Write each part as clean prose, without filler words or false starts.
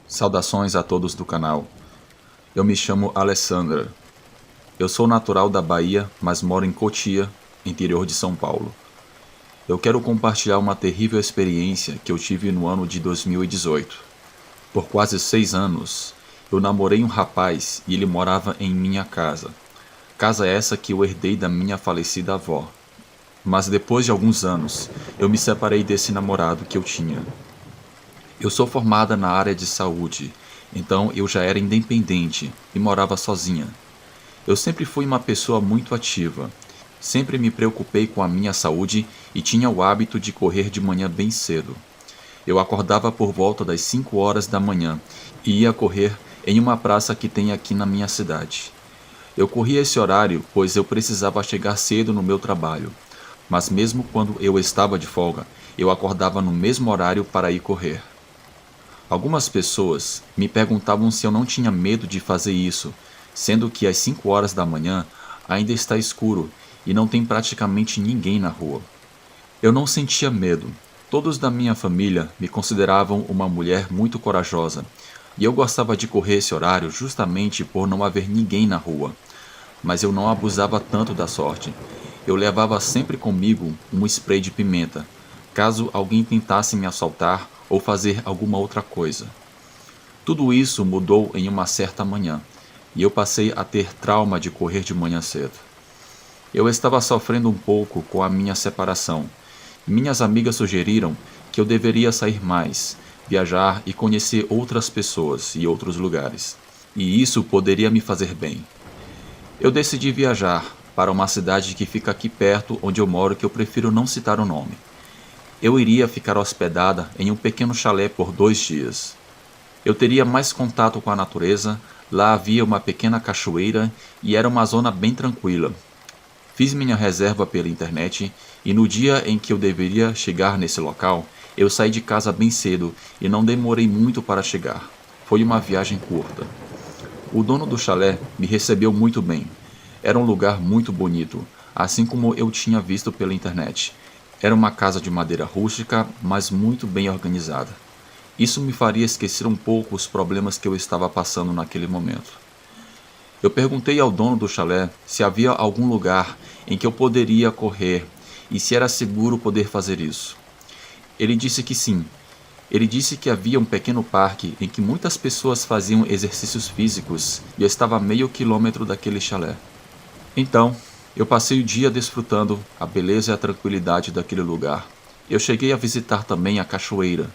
Saudações a todos do canal. Eu me chamo Alessandra. Eu sou natural da Bahia, mas moro em Cotia, interior de São Paulo. Eu quero compartilhar uma terrível experiência que eu tive no ano de 2018. Por quase 6 anos, eu namorei um rapaz e ele morava em minha casa. Casa essa que eu herdei da minha falecida avó. Mas depois de alguns anos, eu me separei desse namorado que eu tinha. Eu sou formada na área de saúde, então eu já era independente e morava sozinha. Eu sempre fui uma pessoa muito ativa. Sempre me preocupei com a minha saúde e tinha o hábito de correr de manhã bem cedo. Eu acordava por volta das 5 horas da manhã e ia correr em uma praça que tem aqui na minha cidade. Eu corria esse horário pois eu precisava chegar cedo no meu trabalho. Mas mesmo quando eu estava de folga, eu acordava no mesmo horário para ir correr. Algumas pessoas me perguntavam se eu não tinha medo de fazer isso, sendo que às 5 horas da manhã ainda está escuro e não tem praticamente ninguém na rua. Eu não sentia medo. Todos da minha família me consideravam uma mulher muito corajosa, e eu gostava de correr esse horário justamente por não haver ninguém na rua. Mas eu não abusava tanto da sorte. Eu levava sempre comigo um spray de pimenta, caso alguém tentasse me assaltar ou fazer alguma outra coisa. Tudo isso mudou em uma certa manhã, e eu passei a ter trauma de correr de manhã cedo. Eu estava sofrendo um pouco com a minha separação. Minhas amigas sugeriram que eu deveria sair mais, viajar e conhecer outras pessoas e outros lugares. E isso poderia me fazer bem. Eu decidi viajar para uma cidade que fica aqui perto onde eu moro, que eu prefiro não citar o nome. Eu iria ficar hospedada em um pequeno chalé por 2 dias. Eu teria mais contato com a natureza, lá havia uma pequena cachoeira e era uma zona bem tranquila. Fiz minha reserva pela internet e no dia em que eu deveria chegar nesse local, eu saí de casa bem cedo e não demorei muito para chegar. Foi uma viagem curta. O dono do chalé me recebeu muito bem. Era um lugar muito bonito, assim como eu tinha visto pela internet. Era uma casa de madeira rústica, mas muito bem organizada. Isso me faria esquecer um pouco os problemas que eu estava passando naquele momento. Eu perguntei ao dono do chalé se havia algum lugar em que eu poderia correr e se era seguro poder fazer isso. Ele disse que sim. Ele disse que havia um pequeno parque em que muitas pessoas faziam exercícios físicos e eu estava a meio quilômetro daquele chalé. Então, eu passei o dia desfrutando a beleza e a tranquilidade daquele lugar. Eu cheguei a visitar também a cachoeira.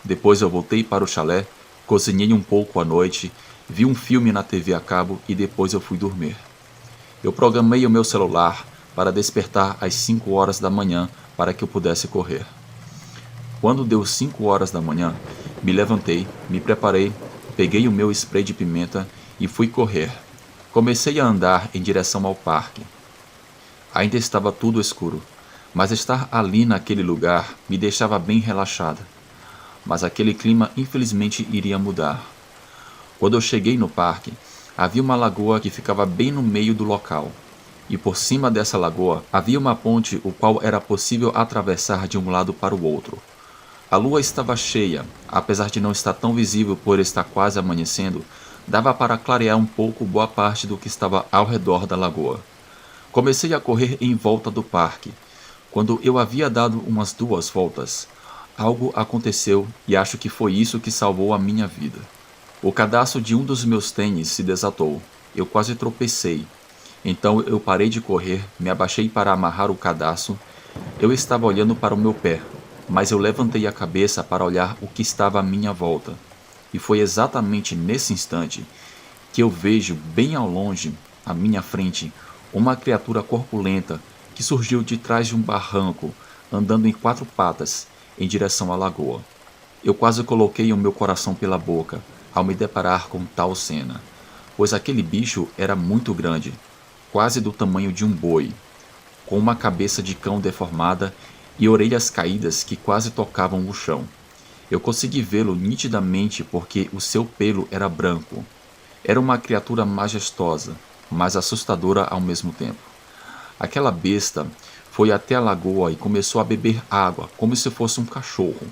Depois eu voltei para o chalé, cozinhei um pouco à noite, vi um filme na TV a cabo e depois eu fui dormir. Eu programei o meu celular para despertar às 5 horas da manhã para que eu pudesse correr. Quando deu 5 horas da manhã, me levantei, me preparei, peguei o meu spray de pimenta e fui correr. Comecei a andar em direção ao parque. Ainda estava tudo escuro, mas estar ali naquele lugar me deixava bem relaxada. Mas aquele clima infelizmente iria mudar. Quando eu cheguei no parque, havia uma lagoa que ficava bem no meio do local. E por cima dessa lagoa havia uma ponte o qual era possível atravessar de um lado para o outro. A lua estava cheia, apesar de não estar tão visível por estar quase amanhecendo, dava para clarear um pouco boa parte do que estava ao redor da lagoa. Comecei a correr em volta do parque. Quando eu havia dado umas 2 voltas, algo aconteceu e acho que foi isso que salvou a minha vida. O cadarço de um dos meus tênis se desatou. Eu quase tropecei. Então eu parei de correr, me abaixei para amarrar o cadarço. Eu estava olhando para o meu pé, mas eu levantei a cabeça para olhar o que estava à minha volta. E foi exatamente nesse instante que eu vejo bem ao longe, à minha frente, uma criatura corpulenta que surgiu de trás de um barranco, andando em 4 patas, em direção à lagoa. Eu quase coloquei o meu coração pela boca ao me deparar com tal cena, pois aquele bicho era muito grande, quase do tamanho de um boi, com uma cabeça de cão deformada e orelhas caídas que quase tocavam o chão. Eu consegui vê-lo nitidamente porque o seu pelo era branco. Era uma criatura majestosa, mas assustadora ao mesmo tempo. Aquela besta foi até a lagoa e começou a beber água, como se fosse um cachorro.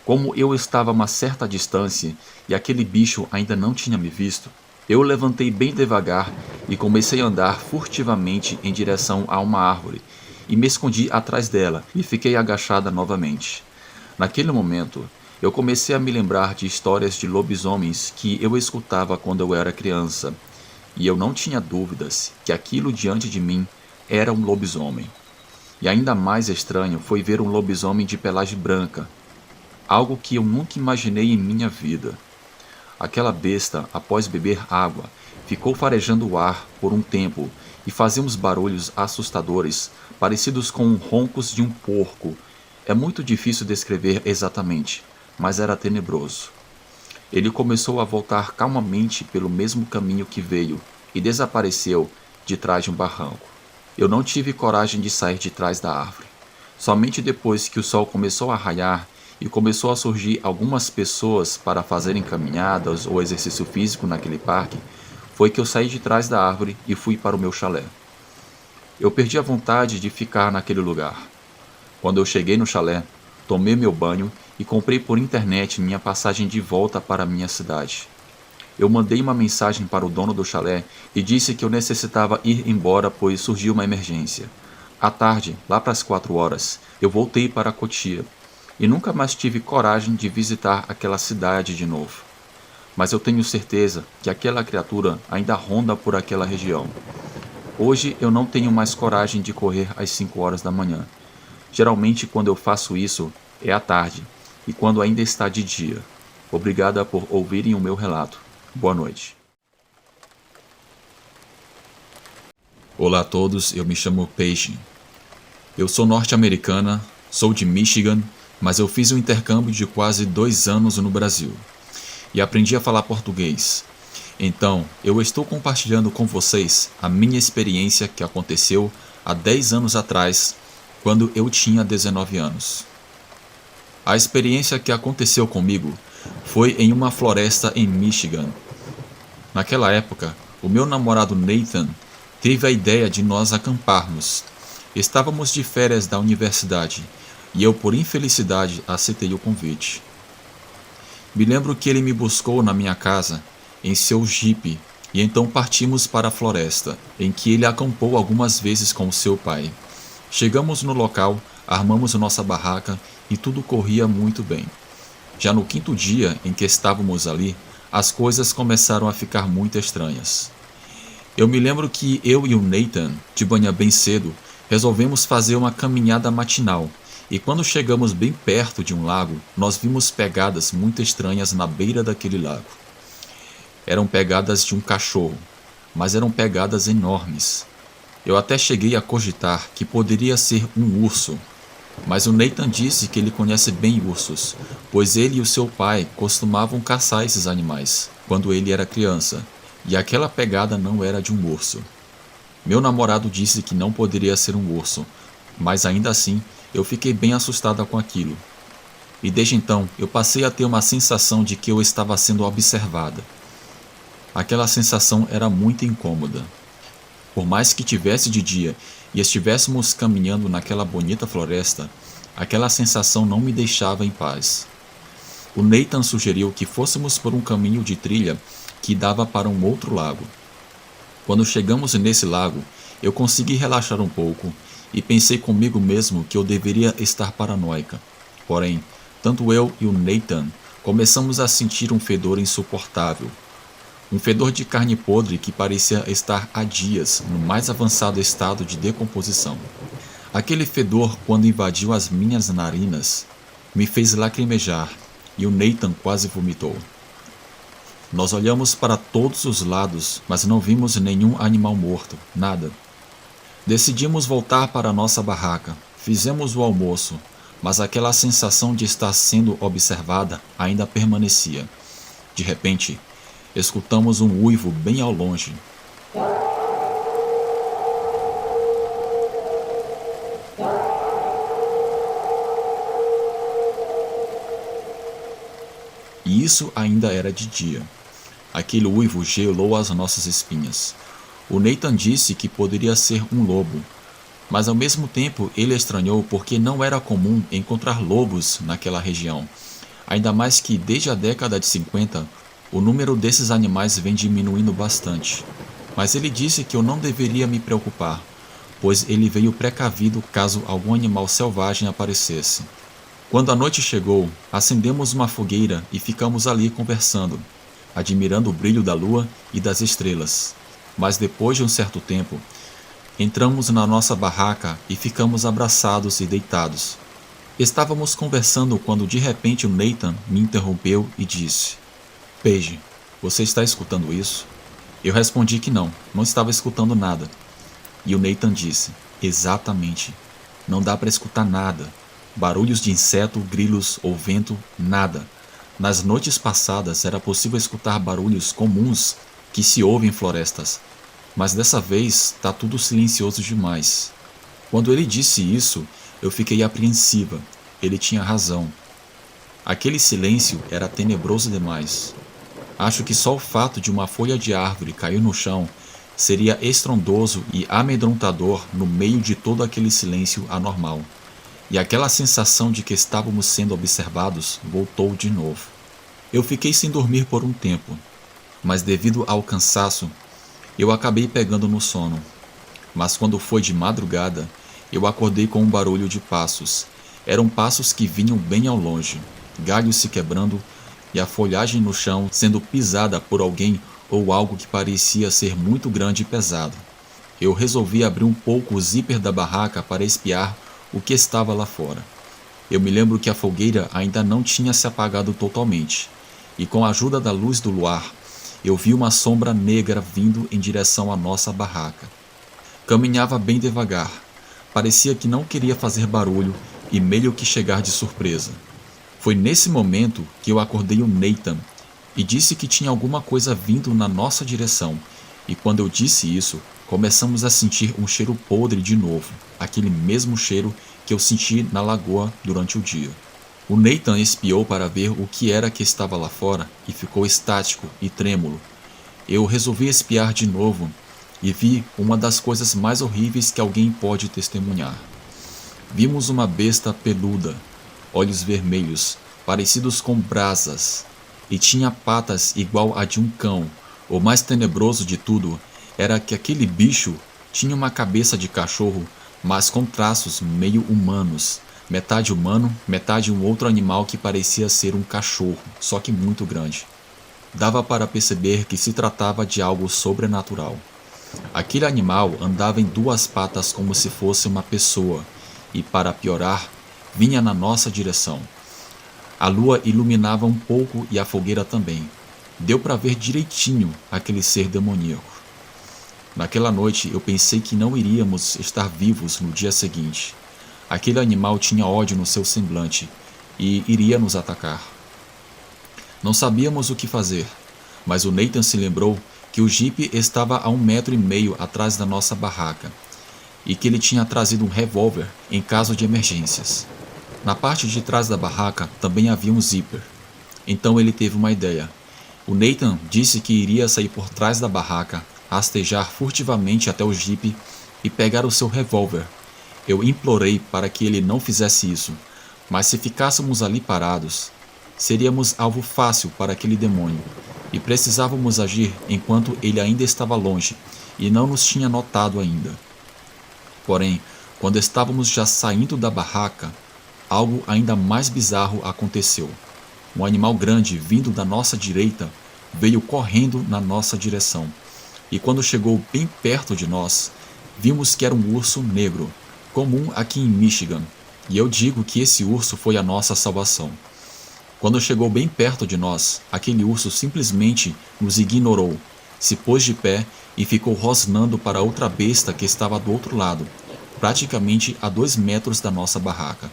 Como eu estava a uma certa distância e aquele bicho ainda não tinha me visto, eu levantei bem devagar e comecei a andar furtivamente em direção a uma árvore e me escondi atrás dela e fiquei agachada novamente. Naquele momento, eu comecei a me lembrar de histórias de lobisomens que eu escutava quando eu era criança, e eu não tinha dúvidas que aquilo diante de mim era um lobisomem. E ainda mais estranho foi ver um lobisomem de pelagem branca, algo que eu nunca imaginei em minha vida. Aquela besta, após beber água, ficou farejando o ar por um tempo e fazia uns barulhos assustadores, parecidos com roncos de um porco. É muito difícil descrever exatamente, mas era tenebroso. Ele começou a voltar calmamente pelo mesmo caminho que veio e desapareceu de trás de um barranco. Eu não tive coragem de sair de trás da árvore. Somente depois que o sol começou a raiar e começou a surgir algumas pessoas para fazerem caminhadas ou exercício físico naquele parque, foi que eu saí de trás da árvore e fui para o meu chalé. Eu perdi a vontade de ficar naquele lugar. Quando eu cheguei no chalé, tomei meu banho e comprei por internet minha passagem de volta para minha cidade. Eu mandei uma mensagem para o dono do chalé e disse que eu necessitava ir embora pois surgiu uma emergência. À tarde, lá para as 4 horas, eu voltei para Cotia e nunca mais tive coragem de visitar aquela cidade de novo. Mas eu tenho certeza que aquela criatura ainda ronda por aquela região. Hoje eu não tenho mais coragem de correr às 5 horas da manhã. Geralmente quando eu faço isso é à tarde e quando ainda está de dia. Obrigada por ouvirem o meu relato. Boa noite. Olá a todos, eu me chamo Paige. Eu sou norte-americana, sou de Michigan, mas eu fiz um intercâmbio de quase 2 anos no Brasil e aprendi a falar português. Então, eu estou compartilhando com vocês a minha experiência que aconteceu há 10 anos atrás, quando eu tinha 19 anos. A experiência que aconteceu comigo foi em uma floresta em Michigan. Naquela época, o meu namorado Nathan teve a ideia de nós acamparmos. Estávamos de férias da universidade e eu, por infelicidade, aceitei o convite. Me lembro que ele me buscou na minha casa, em seu jipe, e então partimos para a floresta, em que ele acampou algumas vezes com seu pai. Chegamos no local, armamos nossa barraca e tudo corria muito bem. Já no 5º dia em que estávamos ali, as coisas começaram a ficar muito estranhas. Eu me lembro que eu e o Nathan, de manhã bem cedo, resolvemos fazer uma caminhada matinal, e quando chegamos bem perto de um lago, nós vimos pegadas muito estranhas na beira daquele lago. Eram pegadas de um cachorro, mas eram pegadas enormes. Eu até cheguei a cogitar que poderia ser um urso, mas o Nathan disse que ele conhece bem ursos, pois ele e o seu pai costumavam caçar esses animais quando ele era criança, e aquela pegada não era de um urso. Meu namorado disse que não poderia ser um urso, mas ainda assim eu fiquei bem assustada com aquilo. E desde então eu passei a ter uma sensação de que eu estava sendo observada. Aquela sensação era muito incômoda. Por mais que tivesse de dia e estivéssemos caminhando naquela bonita floresta, aquela sensação não me deixava em paz. O Nathan sugeriu que fôssemos por um caminho de trilha que dava para um outro lago. Quando chegamos nesse lago, eu consegui relaxar um pouco e pensei comigo mesmo que eu deveria estar paranoica. Porém, tanto eu e o Nathan começamos a sentir um fedor insuportável. Um fedor de carne podre que parecia estar há dias no mais avançado estado de decomposição. Aquele fedor, quando invadiu as minhas narinas, me fez lacrimejar e o Nathan quase vomitou. Nós olhamos para todos os lados, mas não vimos nenhum animal morto, nada. Decidimos voltar para nossa barraca, fizemos o almoço, mas aquela sensação de estar sendo observada ainda permanecia. De repente, escutamos um uivo bem ao longe. E isso ainda era de dia. Aquele uivo gelou as nossas espinhas. O Nathan disse que poderia ser um lobo, mas ao mesmo tempo ele estranhou porque não era comum encontrar lobos naquela região. Ainda mais que desde a década de 50, o número desses animais vem diminuindo bastante. Mas ele disse que eu não deveria me preocupar, pois ele veio precavido caso algum animal selvagem aparecesse. Quando a noite chegou, acendemos uma fogueira e ficamos ali conversando, admirando o brilho da lua e das estrelas. Mas depois de um certo tempo, entramos na nossa barraca e ficamos abraçados e deitados. Estávamos conversando quando de repente o Nathan me interrompeu e disse: Paige, você está escutando isso? Eu respondi que não estava escutando nada. E o Nathan disse: Exatamente. Não dá para escutar nada. Barulhos de inseto, grilos ou vento, nada. Nas noites passadas era possível escutar barulhos comuns que se ouvem em florestas, mas dessa vez está tudo silencioso demais. Quando ele disse isso, eu fiquei apreensiva. Ele tinha razão. Aquele silêncio era tenebroso demais. Acho que só o fato de uma folha de árvore cair no chão seria estrondoso e amedrontador no meio de todo aquele silêncio anormal. E aquela sensação de que estávamos sendo observados voltou de novo. Eu fiquei sem dormir por um tempo, mas devido ao cansaço, eu acabei pegando no sono. Mas quando foi de madrugada, eu acordei com um barulho de passos. Eram passos que vinham bem ao longe, galhos se quebrando e a folhagem no chão sendo pisada por alguém ou algo que parecia ser muito grande e pesado. Eu resolvi abrir um pouco o zíper da barraca para espiar o que estava lá fora. Eu me lembro que a fogueira ainda não tinha se apagado totalmente, e com a ajuda da luz do luar, eu vi uma sombra negra vindo em direção à nossa barraca. Caminhava bem devagar, parecia que não queria fazer barulho e meio que chegar de surpresa. Foi nesse momento que eu acordei o Nathan e disse que tinha alguma coisa vindo na nossa direção, e quando eu disse isso, começamos a sentir um cheiro podre de novo, aquele mesmo cheiro que eu senti na lagoa durante o dia. O Nathan espiou para ver o que era que estava lá fora e ficou estático e trêmulo. Eu resolvi espiar de novo e vi uma das coisas mais horríveis que alguém pode testemunhar. Vimos uma besta peluda, olhos vermelhos, parecidos com brasas, e tinha patas igual a de um cão. O mais tenebroso de tudo era que aquele bicho tinha uma cabeça de cachorro, mas com traços meio humanos, metade humano, metade um outro animal que parecia ser um cachorro, só que muito grande. Dava para perceber que se tratava de algo sobrenatural. Aquele animal andava em duas patas como se fosse uma pessoa, e para piorar, vinha na nossa direção. A lua iluminava um pouco e a fogueira também. Deu para ver direitinho aquele ser demoníaco. Naquela noite eu pensei que não iríamos estar vivos no dia seguinte. Aquele animal tinha ódio no seu semblante e iria nos atacar. Não sabíamos o que fazer, mas o Nathan se lembrou que o jipe estava a 1,5 metros atrás da nossa barraca e que ele tinha trazido um revólver em caso de emergências. Na parte de trás da barraca também havia um zíper. Então ele teve uma ideia. O Nathan disse que iria sair por trás da barraca, rastejar furtivamente até o jipe e pegar o seu revólver. Eu implorei para que ele não fizesse isso, mas se ficássemos ali parados, seríamos alvo fácil para aquele demônio, e precisávamos agir enquanto ele ainda estava longe e não nos tinha notado ainda. Porém, quando estávamos já saindo da barraca, algo ainda mais bizarro aconteceu. Um animal grande vindo da nossa direita veio correndo na nossa direção, e quando chegou bem perto de nós, vimos que era um urso negro, comum aqui em Michigan, e eu digo que esse urso foi a nossa salvação. Quando chegou bem perto de nós, aquele urso simplesmente nos ignorou, se pôs de pé e ficou rosnando para outra besta que estava do outro lado, praticamente a 2 metros da nossa barraca.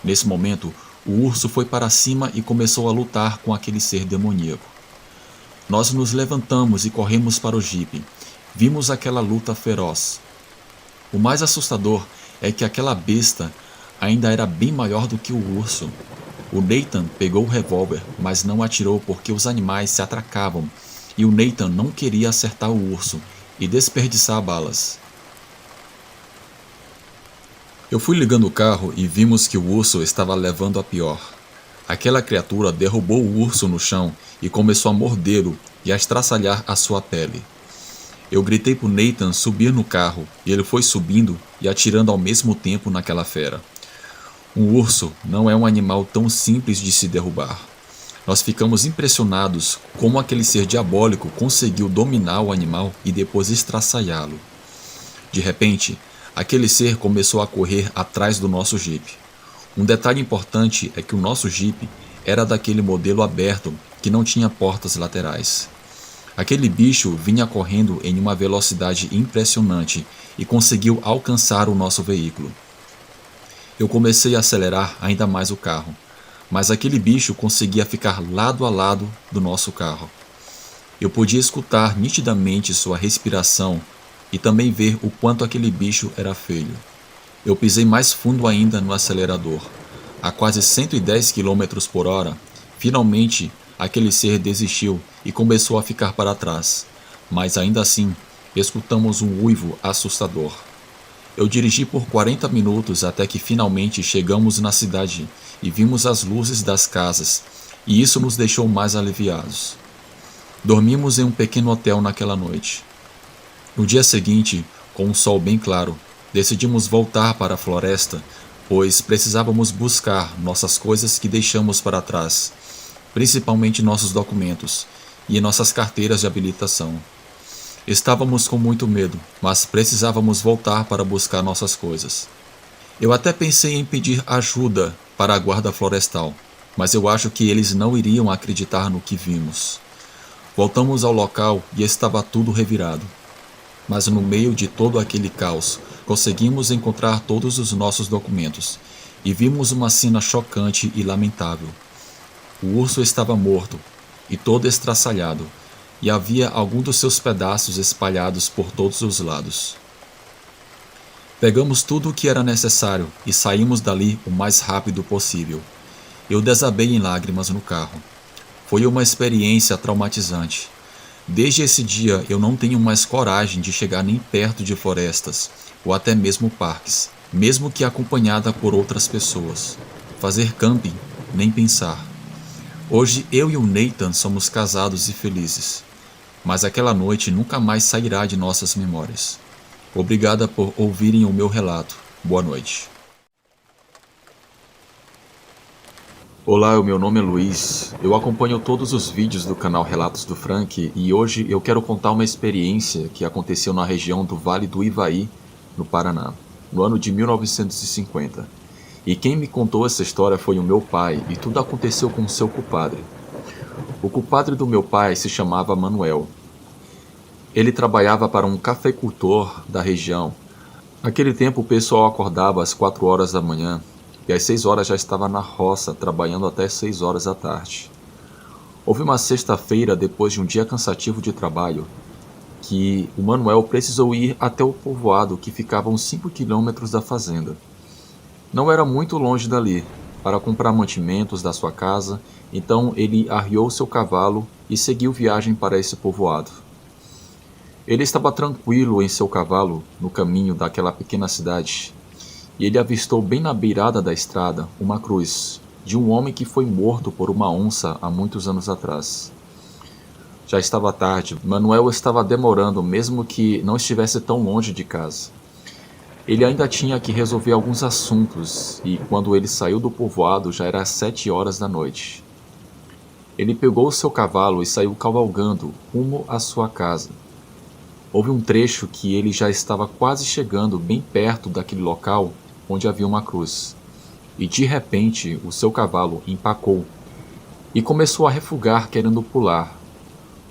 Nesse momento, o urso foi para cima e começou a lutar com aquele ser demoníaco. Nós nos levantamos e corremos para o jipe. Vimos aquela luta feroz. O mais assustador é que aquela besta ainda era bem maior do que o urso. O Nathan pegou o revólver, mas não atirou porque os animais se atracavam, e o Nathan não queria acertar o urso e desperdiçar balas. Eu fui ligando o carro e vimos que o urso estava levando a pior. Aquela criatura derrubou o urso no chão e começou a mordê-lo e a estraçalhar a sua pele. Eu gritei por Nathan subir no carro e ele foi subindo e atirando ao mesmo tempo naquela fera. Um urso não é um animal tão simples de se derrubar. Nós ficamos impressionados como aquele ser diabólico conseguiu dominar o animal e depois estraçalhá-lo. De repente, aquele ser começou a correr atrás do nosso Jeep. Um detalhe importante é que o nosso Jeep era daquele modelo aberto que não tinha portas laterais. Aquele bicho vinha correndo em uma velocidade impressionante e conseguiu alcançar o nosso veículo. Eu comecei a acelerar ainda mais o carro, mas aquele bicho conseguia ficar lado a lado do nosso carro. Eu podia escutar nitidamente sua respiração e também ver o quanto aquele bicho era feio. Eu pisei mais fundo ainda no acelerador. A quase 110 km por hora, finalmente aquele ser desistiu e começou a ficar para trás, mas ainda assim escutamos um uivo assustador. Eu dirigi por 40 minutos até que finalmente chegamos na cidade e vimos as luzes das casas, e isso nos deixou mais aliviados. Dormimos em um pequeno hotel naquela noite. No dia seguinte, com um sol bem claro, decidimos voltar para a floresta, pois precisávamos buscar nossas coisas que deixamos para trás, principalmente nossos documentos e nossas carteiras de habilitação. Estávamos com muito medo, mas precisávamos voltar para buscar nossas coisas. Eu até pensei em pedir ajuda para a guarda florestal, mas eu acho que eles não iriam acreditar no que vimos. Voltamos ao local e estava tudo revirado. Mas no meio de todo aquele caos, conseguimos encontrar todos os nossos documentos e vimos uma cena chocante e lamentável. O urso estava morto e todo estraçalhado, e havia alguns dos seus pedaços espalhados por todos os lados. Pegamos tudo o que era necessário e saímos dali o mais rápido possível. Eu desabei em lágrimas no carro. Foi uma experiência traumatizante. Desde esse dia eu não tenho mais coragem de chegar nem perto de florestas, ou até mesmo parques, mesmo que acompanhada por outras pessoas. Fazer camping, nem pensar. Hoje eu e o Nathan somos casados e felizes. Mas aquela noite nunca mais sairá de nossas memórias. Obrigada por ouvirem o meu relato. Boa noite. Olá, o meu nome é Luiz. Eu acompanho todos os vídeos do canal Relatos do Frank e hoje eu quero contar uma experiência que aconteceu na região do Vale do Ivaí, no Paraná, no ano de 1950. E quem me contou essa história foi o meu pai e tudo aconteceu com seu compadre. O compadre do meu pai se chamava Manuel. Ele trabalhava para um cafeicultor da região. Naquele tempo o pessoal acordava às 4 horas da manhã e às 6 horas já estava na roça trabalhando até 6 horas da tarde. Houve uma sexta-feira, depois de um dia cansativo de trabalho, que o Manuel precisou ir até o povoado que ficava a uns 5 quilômetros da fazenda. Não era muito longe dali, para comprar mantimentos da sua casa, então ele arriou seu cavalo e seguiu viagem para esse povoado. Ele estava tranquilo em seu cavalo no caminho daquela pequena cidade, e ele avistou bem na beirada da estrada uma cruz de um homem que foi morto por uma onça há muitos anos atrás. Já estava tarde, Manuel estava demorando mesmo que não estivesse tão longe de casa. Ele ainda tinha que resolver alguns assuntos e quando ele saiu do povoado já era às 7 horas da noite. Ele pegou seu cavalo e saiu cavalgando rumo à sua casa. Houve um trecho que ele já estava quase chegando bem perto daquele local onde havia uma cruz. E de repente o seu cavalo empacou e começou a refugar querendo pular.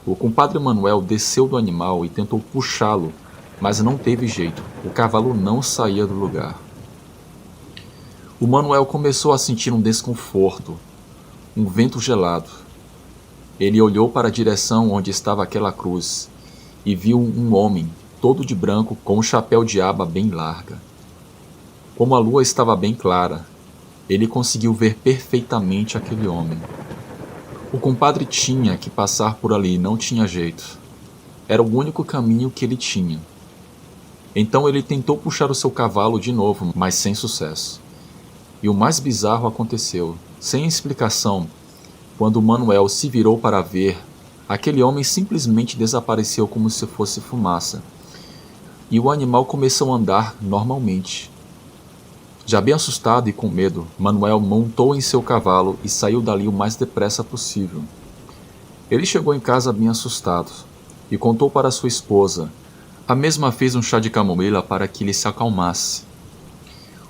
O compadre Manuel desceu do animal e tentou puxá-lo, mas não teve jeito, o cavalo não saía do lugar. O Manuel começou a sentir um desconforto, um vento gelado. Ele olhou para a direção onde estava aquela cruz e viu um homem, todo de branco, com um chapéu de aba bem larga. Como a lua estava bem clara, ele conseguiu ver perfeitamente aquele homem. O compadre tinha que passar por ali, não tinha jeito. Era o único caminho que ele tinha. Então ele tentou puxar o seu cavalo de novo, mas sem sucesso. E o mais bizarro aconteceu. Sem explicação, quando Manuel se virou para ver, aquele homem simplesmente desapareceu como se fosse fumaça, e o animal começou a andar normalmente. Já bem assustado e com medo, Manuel montou em seu cavalo e saiu dali o mais depressa possível. Ele chegou em casa bem assustado e contou para sua esposa. A mesma fez um chá de camomila para que ele se acalmasse.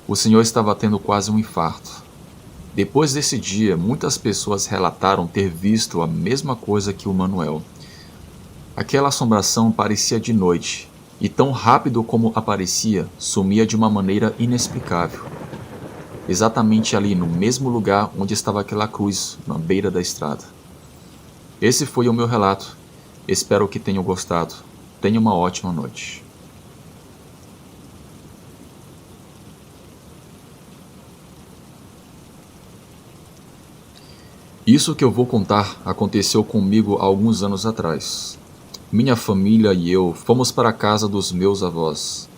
O senhor estava tendo quase um infarto. Depois desse dia, muitas pessoas relataram ter visto a mesma coisa que o Manuel. Aquela assombração parecia de noite, e tão rápido como aparecia, sumia de uma maneira inexplicável. Exatamente ali no mesmo lugar onde estava aquela cruz, na beira da estrada. Esse foi o meu relato. Espero que tenham gostado. Tenha uma ótima noite. Isso que eu vou contar aconteceu comigo há alguns anos atrás. Minha família e eu fomos para a casa dos meus avós.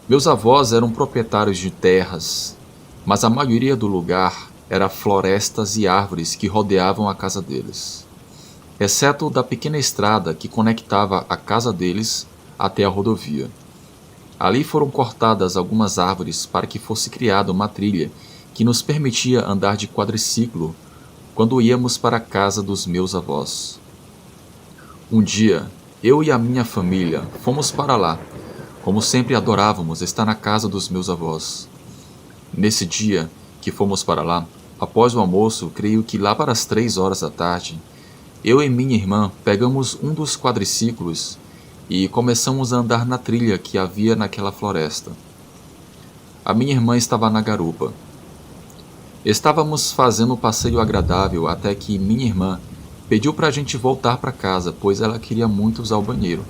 Meus avós eram proprietários de terras, mas a maioria do lugar era florestas e árvores que rodeavam a casa deles, exceto da pequena estrada que conectava a casa deles até a rodovia. Ali foram cortadas algumas árvores para que fosse criada uma trilha que nos permitia andar de quadriciclo quando íamos para a casa dos meus avós. Um dia, eu e a minha família fomos para lá. Como sempre adorávamos estar na casa dos meus avós. Nesse dia que fomos para lá, após o almoço, creio que lá para as 3 horas da tarde, eu e minha irmã pegamos um dos quadriciclos e começamos a andar na trilha que havia naquela floresta. A minha irmã estava na garupa. Estávamos fazendo um passeio agradável até que minha irmã pediu para a gente voltar para casa, pois ela queria muito usar o banheiro.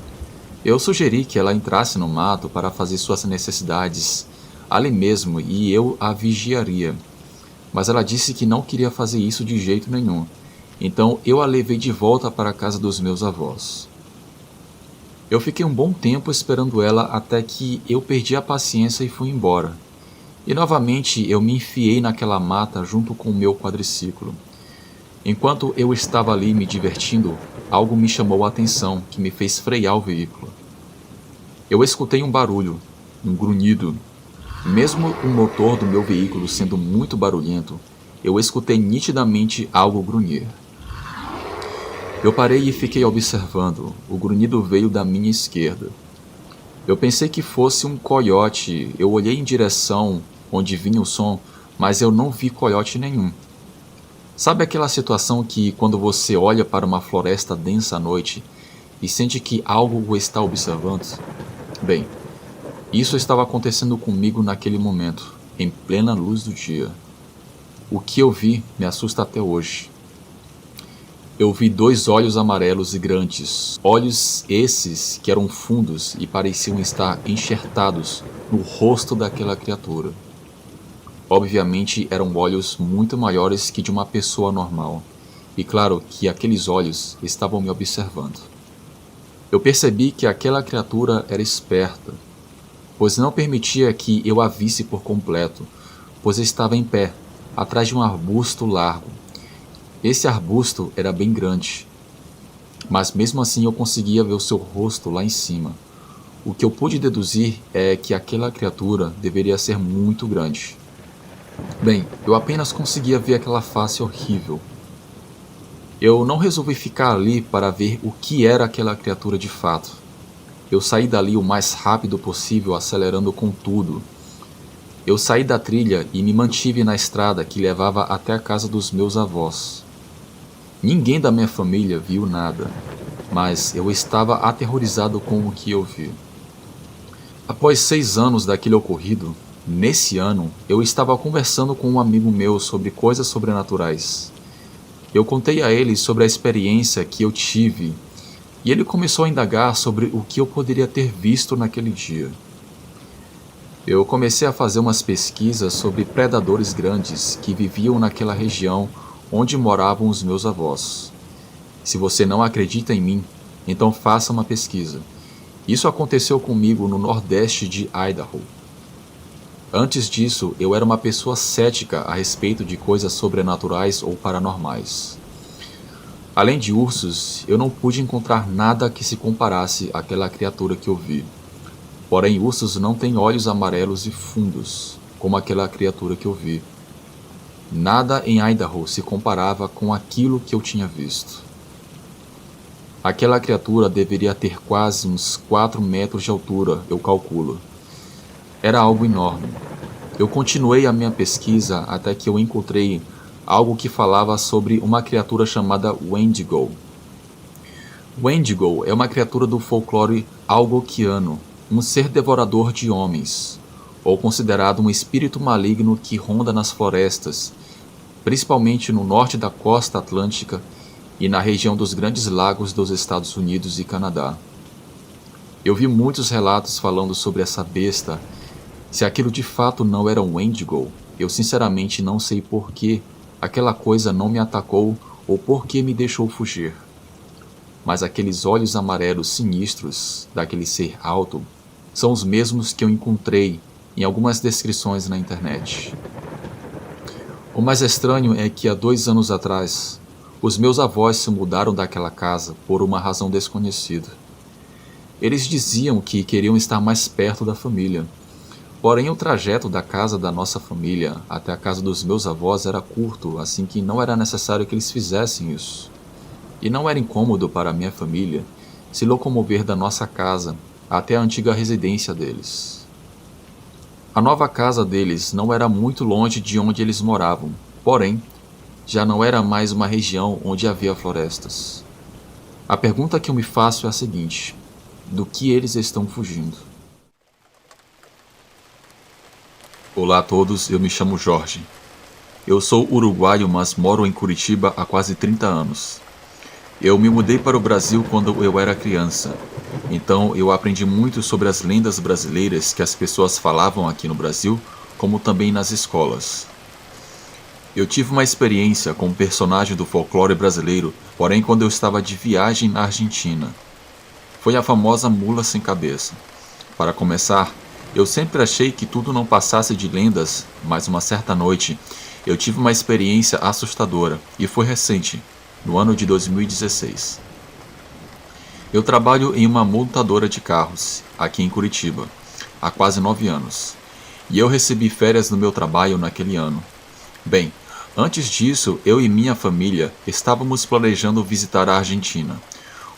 Eu sugeri que ela entrasse no mato para fazer suas necessidades ali mesmo e eu a vigiaria. Mas ela disse que não queria fazer isso de jeito nenhum. Então eu a levei de volta para a casa dos meus avós. Eu fiquei um bom tempo esperando ela até que eu perdi a paciência e fui embora. E novamente eu me enfiei naquela mata junto com o meu quadriciclo. Enquanto eu estava ali me divertindo, algo me chamou a atenção que me fez frear o veículo. Eu escutei um barulho, um grunhido. Mesmo o motor do meu veículo sendo muito barulhento, eu escutei nitidamente algo grunhir. Eu parei e fiquei observando. O grunhido veio da minha esquerda. Eu pensei que fosse um coiote. Eu olhei em direção onde vinha o som, mas eu não vi coiote nenhum. Sabe aquela situação que quando você olha para uma floresta densa à noite e sente que algo o está observando? Bem, isso estava acontecendo comigo naquele momento, em plena luz do dia. O que eu vi me assusta até hoje. Eu vi 2 olhos amarelos e grandes, olhos esses que eram fundos e pareciam estar enxertados no rosto daquela criatura. Obviamente eram olhos muito maiores que de uma pessoa normal, e claro que aqueles olhos estavam me observando. Eu percebi que aquela criatura era esperta, pois não permitia que eu a visse por completo, pois estava em pé, atrás de um arbusto largo. Esse arbusto era bem grande, mas mesmo assim eu conseguia ver o seu rosto lá em cima. O que eu pude deduzir é que aquela criatura deveria ser muito grande. Bem, eu apenas conseguia ver aquela face horrível. Eu não resolvi ficar ali para ver o que era aquela criatura de fato. Eu saí dali o mais rápido possível, acelerando com tudo. Eu saí da trilha e me mantive na estrada que levava até a casa dos meus avós. Ninguém da minha família viu nada, mas eu estava aterrorizado com o que eu vi. Após 6 anos daquele ocorrido, nesse ano, eu estava conversando com um amigo meu sobre coisas sobrenaturais. Eu contei a ele sobre a experiência que eu tive, e ele começou a indagar sobre o que eu poderia ter visto naquele dia. Eu comecei a fazer umas pesquisas sobre predadores grandes que viviam naquela região onde moravam os meus avós. Se você não acredita em mim, então faça uma pesquisa. Isso aconteceu comigo no nordeste de Idaho. Antes disso, eu era uma pessoa cética a respeito de coisas sobrenaturais ou paranormais. Além de ursos, eu não pude encontrar nada que se comparasse àquela criatura que eu vi. Porém, ursos não têm olhos amarelos e fundos, como aquela criatura que eu vi. Nada em Idaho se comparava com aquilo que eu tinha visto. Aquela criatura deveria ter quase uns 4 metros de altura, eu calculo. Era algo enorme. Eu continuei a minha pesquisa até que eu encontrei algo que falava sobre uma criatura chamada Wendigo. Wendigo é uma criatura do folclore algonquiano, um ser devorador de homens, ou considerado um espírito maligno que ronda nas florestas, principalmente no norte da costa atlântica e na região dos Grandes Lagos dos Estados Unidos e Canadá. Eu vi muitos relatos falando sobre essa besta. Se aquilo de fato não era um Wendigo, eu sinceramente não sei por que aquela coisa não me atacou ou por que me deixou fugir. Mas aqueles olhos amarelos sinistros daquele ser alto são os mesmos que eu encontrei em algumas descrições na internet. O mais estranho é que há 2 anos atrás, os meus avós se mudaram daquela casa por uma razão desconhecida. Eles diziam que queriam estar mais perto da família. Porém, o trajeto da casa da nossa família até a casa dos meus avós era curto, assim que não era necessário que eles fizessem isso. E não era incômodo para a minha família se locomover da nossa casa até a antiga residência deles. A nova casa deles não era muito longe de onde eles moravam, porém, já não era mais uma região onde havia florestas. A pergunta que eu me faço é a seguinte: do que eles estão fugindo? Olá a todos, eu me chamo Jorge. Eu sou uruguaio, mas moro em Curitiba há quase 30 anos. Eu me mudei para o Brasil quando eu era criança, então eu aprendi muito sobre as lendas brasileiras que as pessoas falavam aqui no Brasil, como também nas escolas. Eu tive uma experiência com um personagem do folclore brasileiro, porém quando eu estava de viagem na Argentina. Foi a famosa mula sem cabeça. Para começar, eu sempre achei que tudo não passasse de lendas, mas uma certa noite eu tive uma experiência assustadora, e foi recente, no ano de 2016. Eu trabalho em uma montadora de carros, aqui em Curitiba, há quase 9 anos, e eu recebi férias no meu trabalho naquele ano. Bem, antes disso, eu e minha família estávamos planejando visitar a Argentina.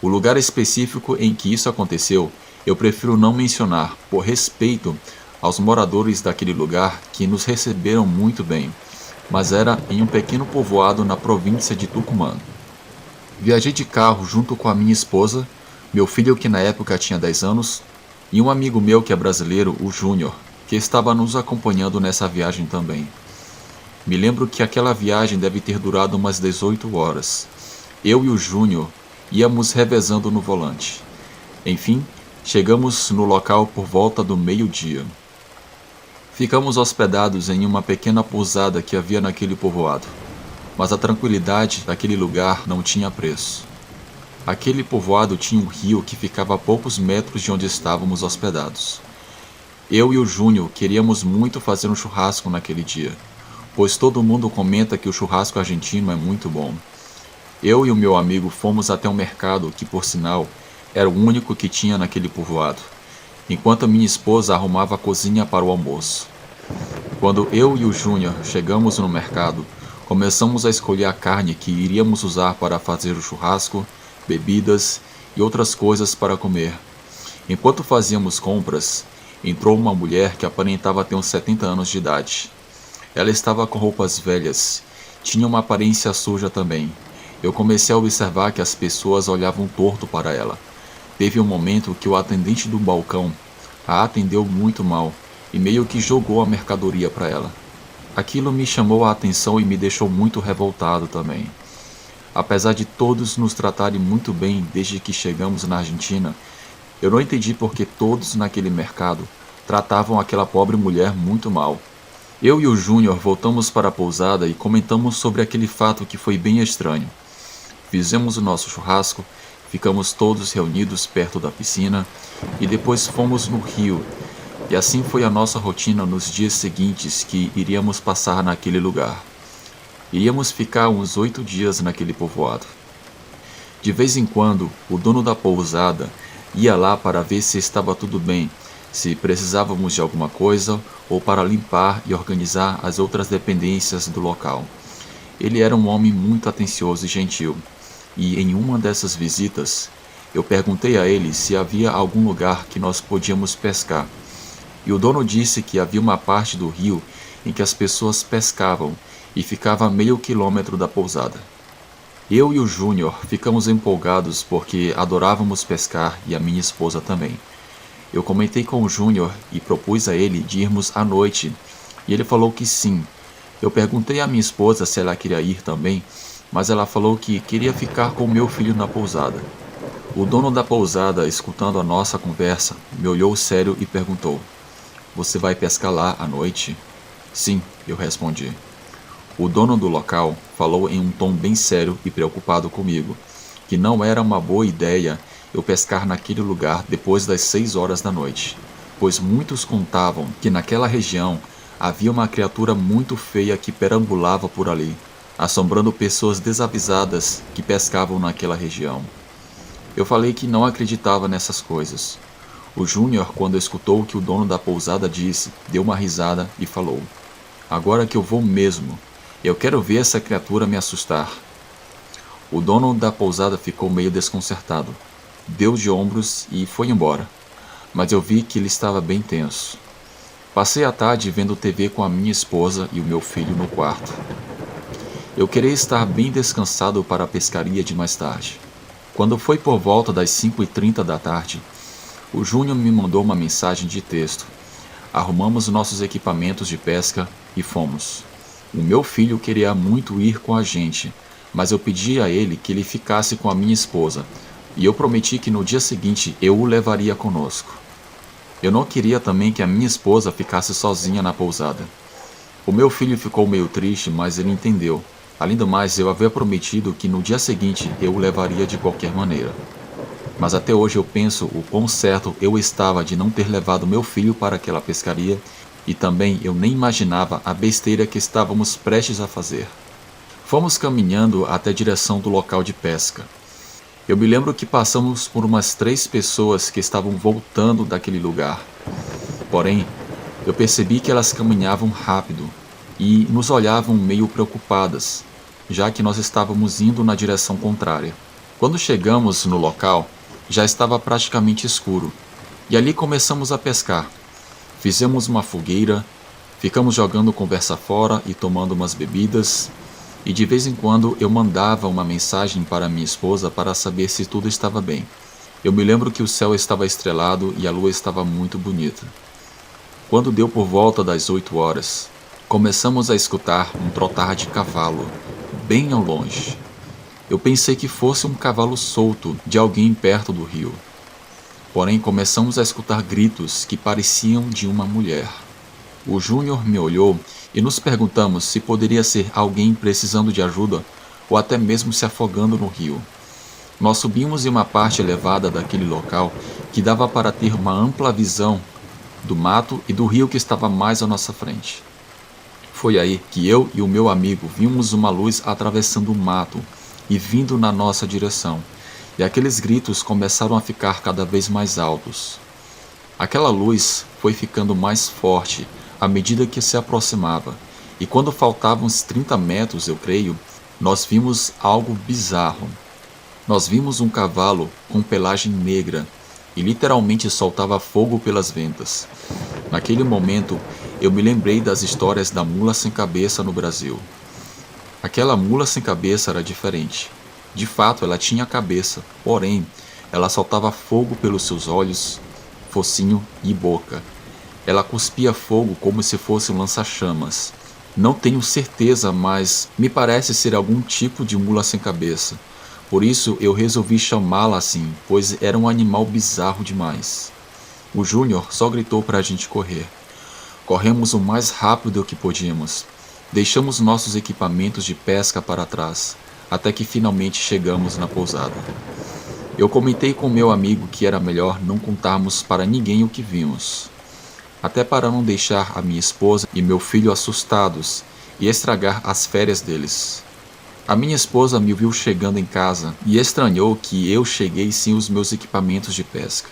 O lugar específico em que isso aconteceu, eu prefiro não mencionar, por respeito aos moradores daquele lugar que nos receberam muito bem, mas era em um pequeno povoado na província de Tucumã. Viajei de carro junto com a minha esposa, meu filho que na época tinha 10 anos, e um amigo meu que é brasileiro, o Júnior, que estava nos acompanhando nessa viagem também. Me lembro que aquela viagem deve ter durado umas 18 horas. Eu e o Júnior íamos revezando no volante. Enfim, chegamos no local por volta do meio-dia. Ficamos hospedados em uma pequena pousada que havia naquele povoado, mas a tranquilidade daquele lugar não tinha preço. Aquele povoado tinha um rio que ficava a poucos metros de onde estávamos hospedados. Eu e o Júnior queríamos muito fazer um churrasco naquele dia, pois todo mundo comenta que o churrasco argentino é muito bom. Eu e o meu amigo fomos até um mercado que, por sinal, era o único que tinha naquele povoado, enquanto a minha esposa arrumava a cozinha para o almoço. Quando eu e o Júnior chegamos no mercado, começamos a escolher a carne que iríamos usar para fazer o churrasco, bebidas e outras coisas para comer. Enquanto fazíamos compras, entrou uma mulher que aparentava ter uns 70 anos de idade. Ela estava com roupas velhas, tinha uma aparência suja também. Eu comecei a observar que as pessoas olhavam torto para ela. Teve um momento que o atendente do balcão a atendeu muito mal e meio que jogou a mercadoria para ela. Aquilo me chamou a atenção e me deixou muito revoltado também. Apesar de todos nos tratarem muito bem desde que chegamos na Argentina, eu não entendi por que todos naquele mercado tratavam aquela pobre mulher muito mal. Eu e o Júnior voltamos para a pousada e comentamos sobre aquele fato que foi bem estranho. Fizemos o nosso churrasco, ficamos todos reunidos perto da piscina e depois fomos no rio E assim foi a nossa rotina nos dias seguintes que iríamos passar naquele lugar. Iríamos ficar uns 8 dias naquele povoado. De vez em quando, o dono da pousada ia lá para ver se estava tudo bem, se precisávamos de alguma coisa ou para limpar e organizar as outras dependências do local. Ele era um homem muito atencioso e gentil, e em uma dessas visitas, eu perguntei a ele se havia algum lugar que nós podíamos pescar. E o dono disse que havia uma parte do rio em que as pessoas pescavam e ficava a meio quilômetro da pousada. Eu e o Júnior ficamos empolgados porque adorávamos pescar e a minha esposa também. Eu comentei com o Júnior e propus a ele de irmos à noite, e ele falou que sim. Eu perguntei à minha esposa se ela queria ir também, mas ela falou que queria ficar com o meu filho na pousada. O dono da pousada, escutando a nossa conversa, me olhou sério e perguntou: "Você vai pescar lá à noite?" "Sim", eu respondi. O dono do local falou em um tom bem sério e preocupado comigo, que não era uma boa ideia eu pescar naquele lugar depois das 6 horas da noite, pois muitos contavam que naquela região havia uma criatura muito feia que perambulava por ali, assombrando pessoas desavisadas que pescavam naquela região. Eu falei que não acreditava nessas coisas. O Júnior, quando escutou o que o dono da pousada disse, deu uma risada e falou: "Agora que eu vou mesmo. Eu quero ver essa criatura me assustar." O dono da pousada ficou meio desconcertado, deu de ombros e foi embora, mas eu vi que ele estava bem tenso. Passei a tarde vendo TV com a minha esposa e o meu filho no quarto. Eu queria estar bem descansado para a pescaria de mais tarde. Quando foi por volta das 5h30 da tarde, o Júnior me mandou uma mensagem de texto. Arrumamos nossos equipamentos de pesca e fomos. O meu filho queria muito ir com a gente, mas eu pedi a ele que ele ficasse com a minha esposa, e eu prometi que no dia seguinte eu o levaria conosco. Eu não queria também que a minha esposa ficasse sozinha na pousada. O meu filho ficou meio triste, mas ele entendeu. Além do mais, eu havia prometido que no dia seguinte eu o levaria de qualquer maneira. Mas até hoje eu penso o quão certo eu estava de não ter levado meu filho para aquela pescaria, e também eu nem imaginava a besteira que estávamos prestes a fazer. Fomos caminhando até a direção do local de pesca. Eu me lembro que passamos por umas 3 pessoas que estavam voltando daquele lugar. Porém, eu percebi que elas caminhavam rápido e nos olhavam meio preocupadas, já que nós estávamos indo na direção contrária. Quando chegamos no local, já estava praticamente escuro, e ali começamos a pescar. Fizemos uma fogueira, ficamos jogando conversa fora e tomando umas bebidas, e de vez em quando eu mandava uma mensagem para minha esposa para saber se tudo estava bem. Eu me lembro que o céu estava estrelado e a lua estava muito bonita. Quando deu por volta das 8 horas, começamos a escutar um trotar de cavalo, bem ao longe. Eu pensei que fosse um cavalo solto de alguém perto do rio. Porém, começamos a escutar gritos que pareciam de uma mulher. O Júnior me olhou e nos perguntamos se poderia ser alguém precisando de ajuda ou até mesmo se afogando no rio. Nós subimos em uma parte elevada daquele local que dava para ter uma ampla visão do mato e do rio que estava mais à nossa frente. Foi aí que eu e o meu amigo vimos uma luz atravessando o mato e vindo na nossa direção, e aqueles gritos começaram a ficar cada vez mais altos. Aquela luz foi ficando mais forte à medida que se aproximava, e quando faltavam uns 30 metros, eu creio, nós vimos algo bizarro. Nós vimos um cavalo com pelagem negra e literalmente soltava fogo pelas ventas. Naquele momento, eu me lembrei das histórias da mula sem cabeça no Brasil. Aquela mula sem cabeça era diferente. De fato, ela tinha cabeça, porém, ela soltava fogo pelos seus olhos, focinho e boca. Ela cuspia fogo como se fosse um lança-chamas. Não tenho certeza, mas me parece ser algum tipo de mula sem cabeça. Por isso eu resolvi chamá-la assim, pois era um animal bizarro demais. O Júnior só gritou para a gente correr. Corremos o mais rápido que podíamos. Deixamos nossos equipamentos de pesca para trás, até que finalmente chegamos na pousada. Eu comentei com meu amigo que era melhor não contarmos para ninguém o que vimos. até para não deixar a minha esposa e meu filho assustados e estragar as férias deles. A minha esposa me viu chegando em casa e estranhou que eu cheguei sem os meus equipamentos de pesca.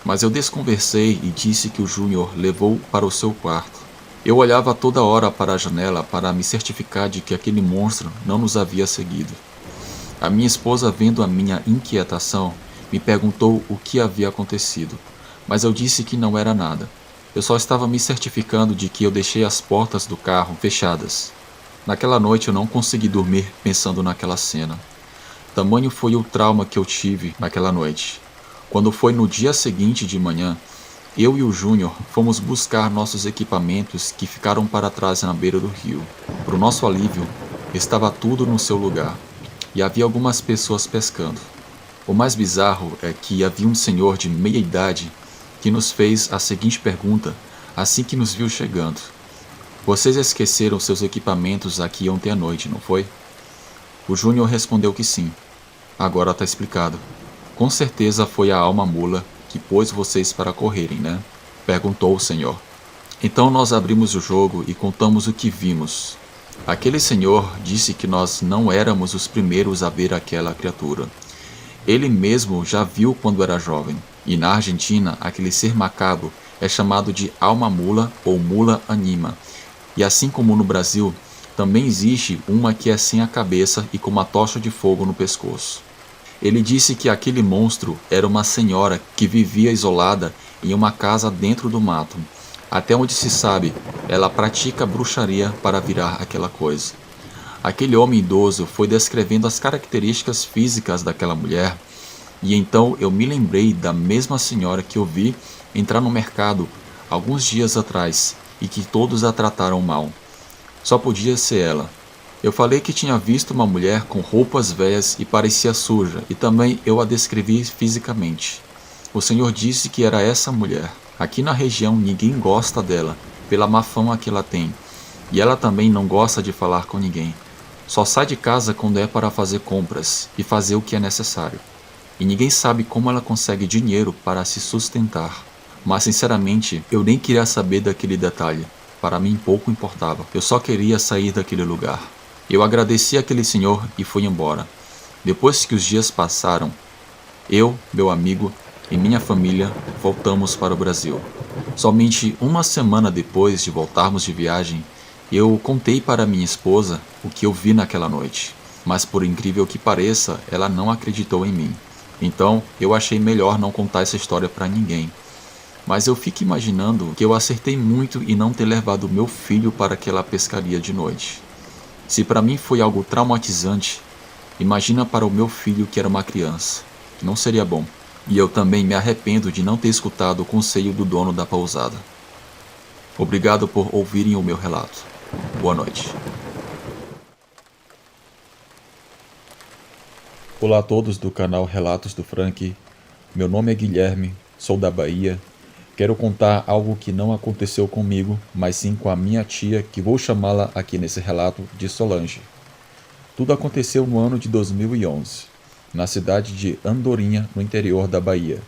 Mas eu desconversei e disse que o Júnior levou para o seu quarto. Eu olhava toda hora para a janela para me certificar de que aquele monstro não nos havia seguido. A minha esposa, vendo a minha inquietação, me perguntou o que havia acontecido, mas eu disse que não era nada. Eu só estava me certificando de que eu deixei as portas do carro fechadas. Naquela noite eu não consegui dormir pensando naquela cena. Tamanho foi o trauma que eu tive naquela noite. Quando foi no dia seguinte de manhã, eu e o Júnior fomos buscar nossos equipamentos que ficaram para trás na beira do rio. Para o nosso alívio, estava tudo no seu lugar e havia algumas pessoas pescando. O mais bizarro é que havia um senhor de meia idade que nos fez a seguinte pergunta assim que nos viu chegando: "Vocês esqueceram seus equipamentos aqui ontem à noite, não foi?" O Júnior respondeu que sim. "Agora está explicado. Com certeza foi a alma mula que pôs vocês para correrem, né?" perguntou o senhor. Então nós abrimos o jogo e contamos o que vimos. Aquele senhor disse que nós não éramos os primeiros a ver aquela criatura. Ele mesmo já viu quando era jovem, e na Argentina aquele ser macabro é chamado de alma mula ou mula anima. E assim como no Brasil, também existe uma que é sem a cabeça e com uma tocha de fogo no pescoço. Ele disse que aquele monstro era uma senhora que vivia isolada em uma casa dentro do mato. Até onde se sabe, ela pratica bruxaria para virar aquela coisa. Aquele homem idoso foi descrevendo as características físicas daquela mulher, e então eu me lembrei da mesma senhora que eu vi entrar no mercado alguns dias atrás e que todos a trataram mal. Só podia ser ela. Eu falei que tinha visto uma mulher com roupas velhas e parecia suja, e também eu a descrevi fisicamente. O senhor disse que era essa mulher. Aqui na região ninguém gosta dela, pela má fama que ela tem, e ela também não gosta de falar com ninguém. Só sai de casa quando é para fazer compras e fazer o que é necessário. E ninguém sabe como ela consegue dinheiro para se sustentar. Mas sinceramente, eu nem queria saber daquele detalhe. Para mim pouco importava. Eu só queria sair daquele lugar. Eu agradeci àquele senhor e fui embora. Depois que os dias passaram, eu, meu amigo e minha família voltamos para o Brasil. Somente uma semana depois de voltarmos de viagem, eu contei para minha esposa o que eu vi naquela noite. Mas por incrível que pareça, ela não acreditou em mim. Então, eu achei melhor não contar essa história para ninguém. Mas eu fico imaginando que eu acertei muito em não ter levado meu filho para aquela pescaria de noite. Se para mim foi algo traumatizante, imagina para o meu filho que era uma criança. Não seria bom. E eu também me arrependo de não ter escutado o conselho do dono da pousada. Obrigado por ouvirem o meu relato. Boa noite. Olá a todos do canal Relatos do Frank. Meu nome é Guilherme, sou da Bahia. Quero contar algo que não aconteceu comigo, mas sim com a minha tia, que vou chamá-la aqui nesse relato de Solange. Tudo aconteceu no ano de 2011, na cidade de Andorinha, no interior da Bahia.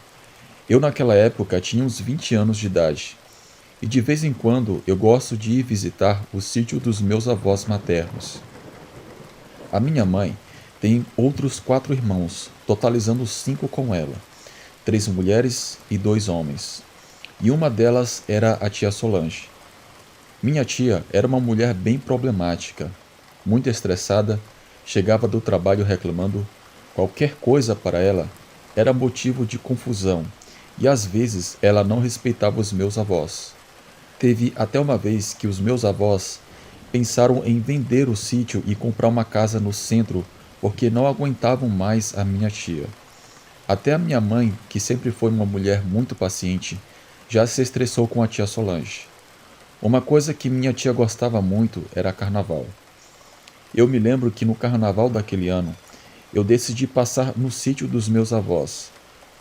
Eu naquela época tinha uns 20 anos de idade, e de vez em quando eu gosto de ir visitar o sítio dos meus avós maternos. A minha mãe tem outros 4 irmãos, totalizando 5 com ela, 3 mulheres e 2 homens. E uma delas era a tia Solange. Minha tia era uma mulher bem problemática, muito estressada, chegava do trabalho reclamando. Qualquer coisa para ela era motivo de confusão, e às vezes ela não respeitava os meus avós. Teve até uma vez que os meus avós pensaram em vender o sítio e comprar uma casa no centro porque não aguentavam mais a minha tia. Até a minha mãe, que sempre foi uma mulher muito paciente, já se estressou com a tia Solange. Uma coisa que minha tia gostava muito era carnaval. Eu me lembro que no carnaval daquele ano, eu decidi passar no sítio dos meus avós,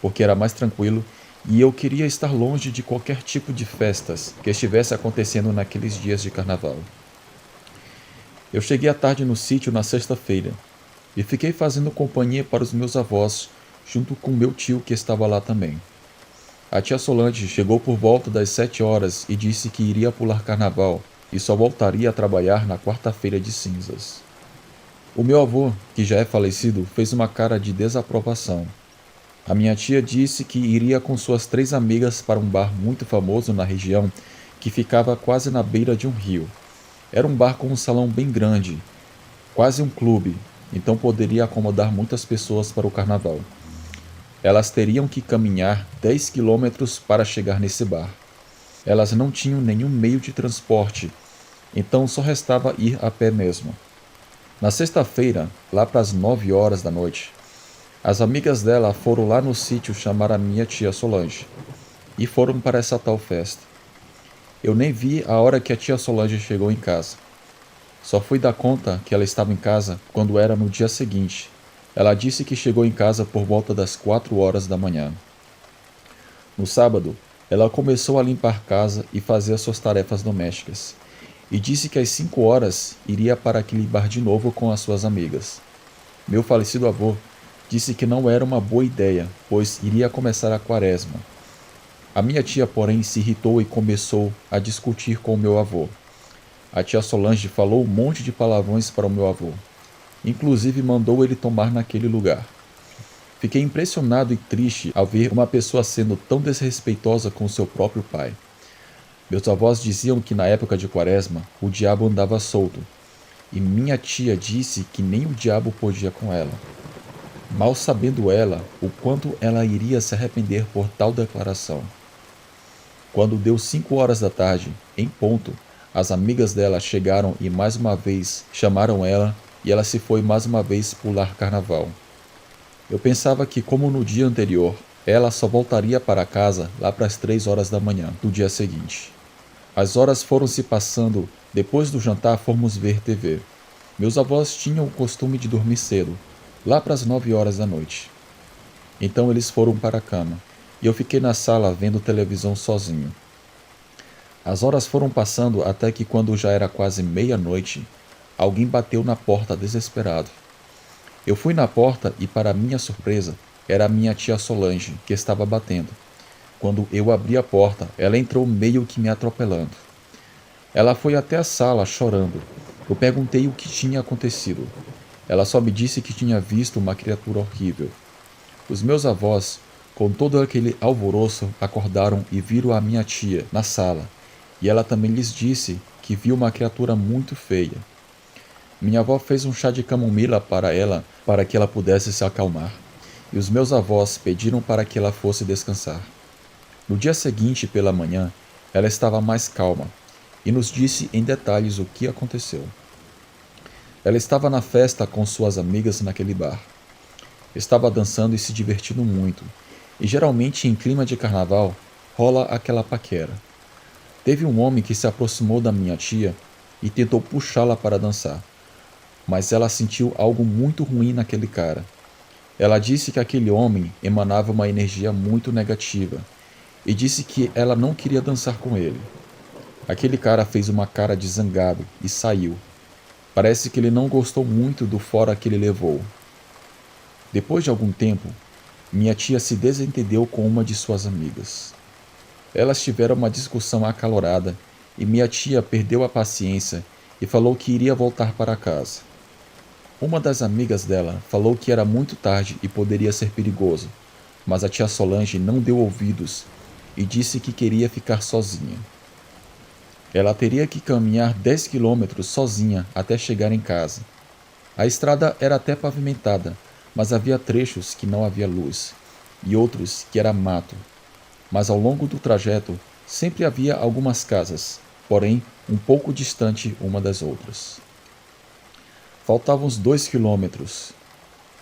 porque era mais tranquilo e eu queria estar longe de qualquer tipo de festas que estivesse acontecendo naqueles dias de carnaval. Eu cheguei à tarde no sítio na sexta-feira e fiquei fazendo companhia para os meus avós, junto com meu tio que estava lá também. A tia Solange chegou por volta das 7 horas e disse que iria pular carnaval e só voltaria a trabalhar na quarta-feira de cinzas. O meu avô, que já é falecido, fez uma cara de desaprovação. A minha tia disse que iria com suas 3 amigas para um bar muito famoso na região, que ficava quase na beira de um rio. Era um bar com um salão bem grande, quase um clube, então poderia acomodar muitas pessoas para o carnaval. Elas teriam que caminhar 10 quilômetros para chegar nesse bar. Elas não tinham nenhum meio de transporte, então só restava ir a pé mesmo. Na sexta-feira, lá para as 9 horas da noite, as amigas dela foram lá no sítio chamar a minha tia Solange e foram para essa tal festa. Eu nem vi a hora que a tia Solange chegou em casa. Só fui dar conta que ela estava em casa quando era no dia seguinte. Ela disse que chegou em casa por volta das 4 horas da manhã. No sábado, ela começou a limpar casa e fazer as suas tarefas domésticas, e disse que às 5 horas iria para aquele bar de novo com as suas amigas. Meu falecido avô disse que não era uma boa ideia, pois iria começar a quaresma. A minha tia, porém, se irritou e começou a discutir com o meu avô. A tia Solange falou um monte de palavrões para o meu avô. Inclusive mandou ele tomar naquele lugar. Fiquei impressionado e triste ao ver uma pessoa sendo tão desrespeitosa com seu próprio pai. Meus avós diziam que na época de quaresma o diabo andava solto, e minha tia disse que nem o diabo podia com ela. Mal sabendo ela o quanto ela iria se arrepender por tal declaração. Quando deu 5 horas da tarde, em ponto, as amigas dela chegaram e mais uma vez chamaram ela e ela se foi mais uma vez pular carnaval. Eu pensava que, como no dia anterior, ela só voltaria para casa lá para as 3 horas da manhã do dia seguinte. As horas foram se passando, depois do jantar fomos ver TV. Meus avós tinham o costume de dormir cedo, lá para as 9 horas da noite. Então eles foram para a cama, e eu fiquei na sala vendo televisão sozinho. As horas foram passando até que, quando já era quase meia-noite, alguém bateu na porta desesperado. Eu fui na porta e, para minha surpresa, era a minha tia Solange que estava batendo. Quando eu abri a porta, ela entrou meio que me atropelando. Ela foi até a sala chorando. Eu perguntei o que tinha acontecido. Ela só me disse que tinha visto uma criatura horrível. Os meus avós, com todo aquele alvoroço, acordaram e viram a minha tia na sala, e ela também lhes disse que viu uma criatura muito feia. Minha avó fez um chá de camomila para ela, para que ela pudesse se acalmar, e os meus avós pediram para que ela fosse descansar. No dia seguinte, pela manhã, ela estava mais calma, e nos disse em detalhes o que aconteceu. Ela estava na festa com suas amigas naquele bar. Estava dançando e se divertindo muito, e geralmente em clima de carnaval rola aquela paquera. Teve um homem que se aproximou da minha tia e tentou puxá-la para dançar, mas ela sentiu algo muito ruim naquele cara. Ela disse que aquele homem emanava uma energia muito negativa e disse que ela não queria dançar com ele. Aquele cara fez uma cara de zangado e saiu. Parece que ele não gostou muito do fora que ele levou. Depois de algum tempo, minha tia se desentendeu com uma de suas amigas. Elas tiveram uma discussão acalorada e minha tia perdeu a paciência e falou que iria voltar para casa. Uma das amigas dela falou que era muito tarde e poderia ser perigoso, mas a tia Solange não deu ouvidos e disse que queria ficar sozinha. Ela teria que caminhar 10 quilômetros sozinha até chegar em casa. A estrada era até pavimentada, mas havia trechos que não havia luz, e outros que era mato. Mas ao longo do trajeto sempre havia algumas casas, porém um pouco distante uma das outras. Faltavam uns 2 quilômetros.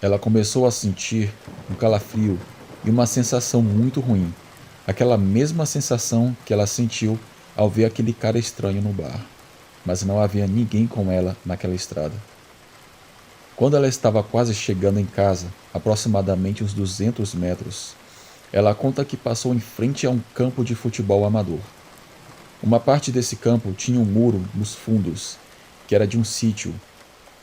Ela começou a sentir um calafrio e uma sensação muito ruim, aquela mesma sensação que ela sentiu ao ver aquele cara estranho no bar, mas não havia ninguém com ela naquela estrada. Quando ela estava quase chegando em casa, aproximadamente uns 200 metros, ela conta que passou em frente a um campo de futebol amador. Uma parte desse campo tinha um muro nos fundos, que era de um sítio,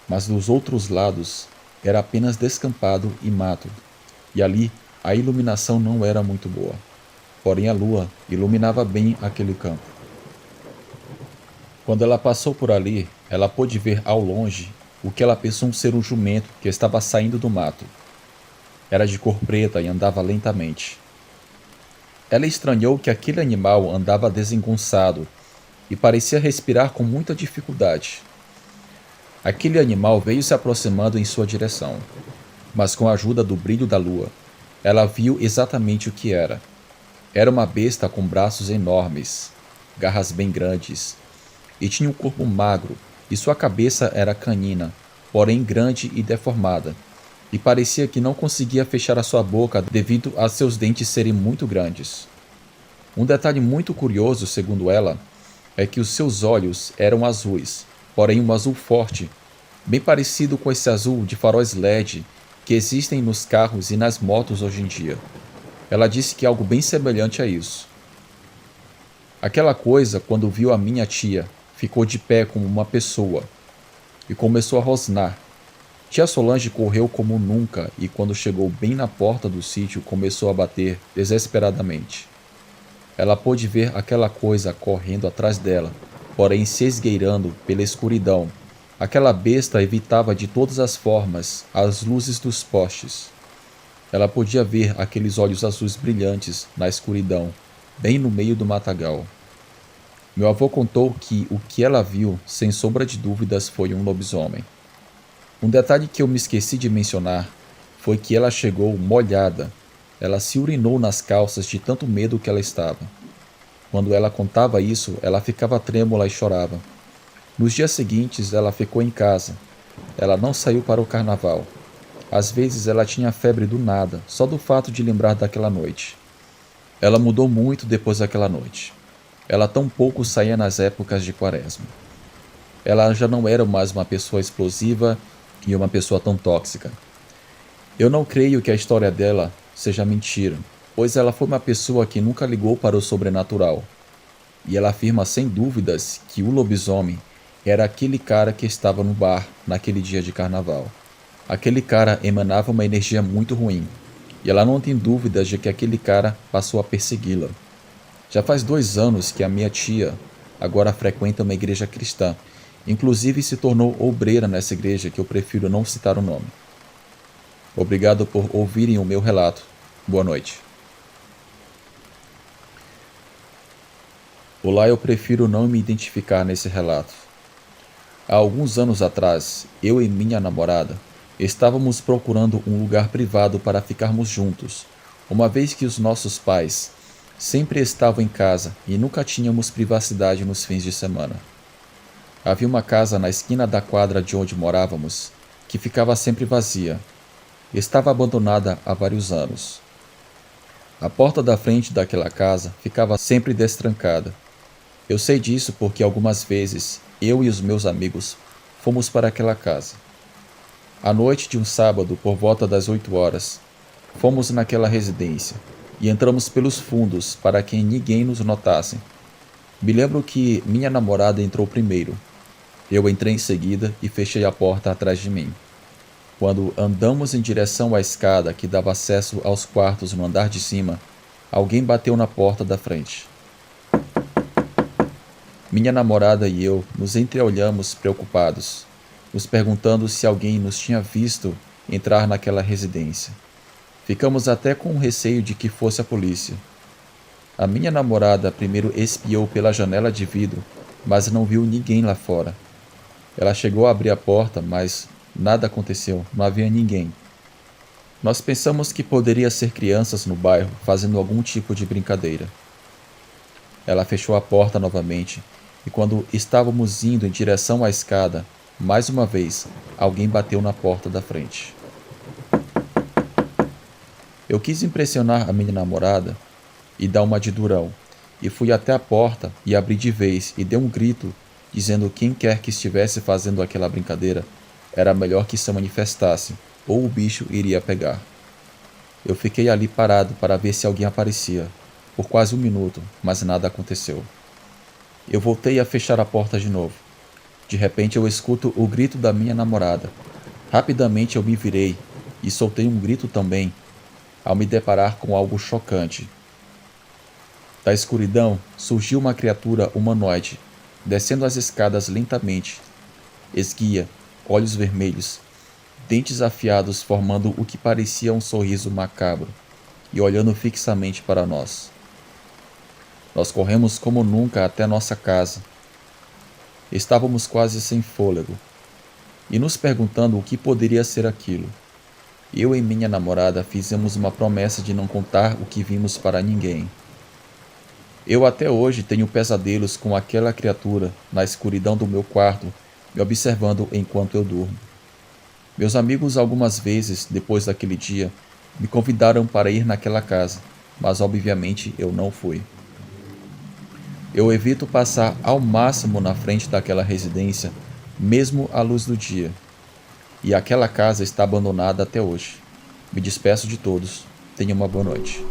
mas dos outros lados era apenas descampado e mato, e ali a iluminação não era muito boa. porém a lua iluminava bem aquele campo. Quando ela passou por ali, ela pôde ver ao longe o que ela pensou ser um jumento que estava saindo do mato. Era de cor preta e andava lentamente. Ela estranhou que aquele animal andava desengonçado e parecia respirar com muita dificuldade. Aquele animal veio se aproximando em sua direção, mas com a ajuda do brilho da lua, ela viu exatamente o que era. Era uma besta com braços enormes, garras bem grandes, e tinha um corpo magro, e sua cabeça era canina, porém grande e deformada, e parecia que não conseguia fechar a sua boca devido a seus dentes serem muito grandes. Um detalhe muito curioso, segundo ela, é que os seus olhos eram azuis, porém um azul forte, bem parecido com esse azul de faróis LED que existem nos carros e nas motos hoje em dia. Ela disse que algo bem semelhante a isso. Aquela coisa, quando viu a minha tia, ficou de pé como uma pessoa e começou a rosnar. Tia Solange correu como nunca e, quando chegou bem na porta do sítio, começou a bater desesperadamente. Ela pôde ver aquela coisa correndo atrás dela, porém se esgueirando pela escuridão. Aquela besta evitava de todas as formas as luzes dos postes. Ela podia ver aqueles olhos azuis brilhantes na escuridão, bem no meio do matagal. Meu avô contou que o que ela viu, sem sombra de dúvidas, foi um lobisomem. Um detalhe que eu me esqueci de mencionar foi que ela chegou molhada. Ela se urinou nas calças de tanto medo que ela estava. Quando ela contava isso, ela ficava trêmula e chorava. Nos dias seguintes, ela ficou em casa. Ela não saiu para o carnaval. Às vezes ela tinha febre do nada, só do fato de lembrar daquela noite. Ela mudou muito depois daquela noite. Ela tampouco saía nas épocas de quaresma. Ela já não era mais uma pessoa explosiva e uma pessoa tão tóxica. Eu não creio que a história dela seja mentira, pois ela foi uma pessoa que nunca ligou para o sobrenatural. E ela afirma sem dúvidas que o lobisomem era aquele cara que estava no bar naquele dia de carnaval. Aquele cara emanava uma energia muito ruim, e ela não tem dúvidas de que aquele cara passou a persegui-la. Já faz 2 anos que a minha tia agora frequenta uma igreja cristã, inclusive se tornou obreira nessa igreja que eu prefiro não citar o nome. Obrigado por ouvirem o meu relato. Boa noite. Olá, eu prefiro não me identificar nesse relato. Há alguns anos atrás, eu e minha namorada estávamos procurando um lugar privado para ficarmos juntos, uma vez que os nossos pais sempre estavam em casa e nunca tínhamos privacidade nos fins de semana. Havia uma casa na esquina da quadra de onde morávamos que ficava sempre vazia. Estava abandonada há vários anos. A porta da frente daquela casa ficava sempre destrancada. Eu sei disso porque algumas vezes eu e os meus amigos fomos para aquela casa. À noite de um sábado, por volta das 8 horas, fomos naquela residência e entramos pelos fundos para que ninguém nos notasse. Me lembro que minha namorada entrou primeiro. Eu entrei em seguida e fechei a porta atrás de mim. Quando andamos em direção à escada que dava acesso aos quartos no andar de cima, alguém bateu na porta da frente. Minha namorada e eu nos entreolhamos preocupados, nos perguntando se alguém nos tinha visto entrar naquela residência. Ficamos até com receio de que fosse a polícia. A minha namorada primeiro espiou pela janela de vidro, mas não viu ninguém lá fora. Ela chegou a abrir a porta, mas nada aconteceu, não havia ninguém. Nós pensamos que poderia ser crianças no bairro fazendo algum tipo de brincadeira. Ela fechou a porta novamente e, quando estávamos indo em direção à escada, mais uma vez, alguém bateu na porta da frente. Eu quis impressionar a minha namorada e dar uma de durão, e fui até a porta e abri de vez e dei um grito, dizendo que quem quer que estivesse fazendo aquela brincadeira era melhor que se manifestasse, ou o bicho iria pegar. Eu fiquei ali parado para ver se alguém aparecia, por quase 1 minuto, mas nada aconteceu. Eu voltei a fechar a porta de novo. De repente eu escuto o grito da minha namorada. Rapidamente eu me virei e soltei um grito também, ao me deparar com algo chocante. Da escuridão surgiu uma criatura humanoide, descendo as escadas lentamente, esguia, olhos vermelhos, dentes afiados formando o que parecia um sorriso macabro, e olhando fixamente para nós. Nós corremos como nunca até nossa casa. Estávamos quase sem fôlego, e nos perguntando o que poderia ser aquilo. Eu e minha namorada fizemos uma promessa de não contar o que vimos para ninguém. Eu até hoje tenho pesadelos com aquela criatura na escuridão do meu quarto, me observando enquanto eu durmo. Meus amigos algumas vezes, depois daquele dia, me convidaram para ir naquela casa, mas obviamente eu não fui. Eu evito passar ao máximo na frente daquela residência, mesmo à luz do dia. E aquela casa está abandonada até hoje. Me despeço de todos. Tenha uma boa noite.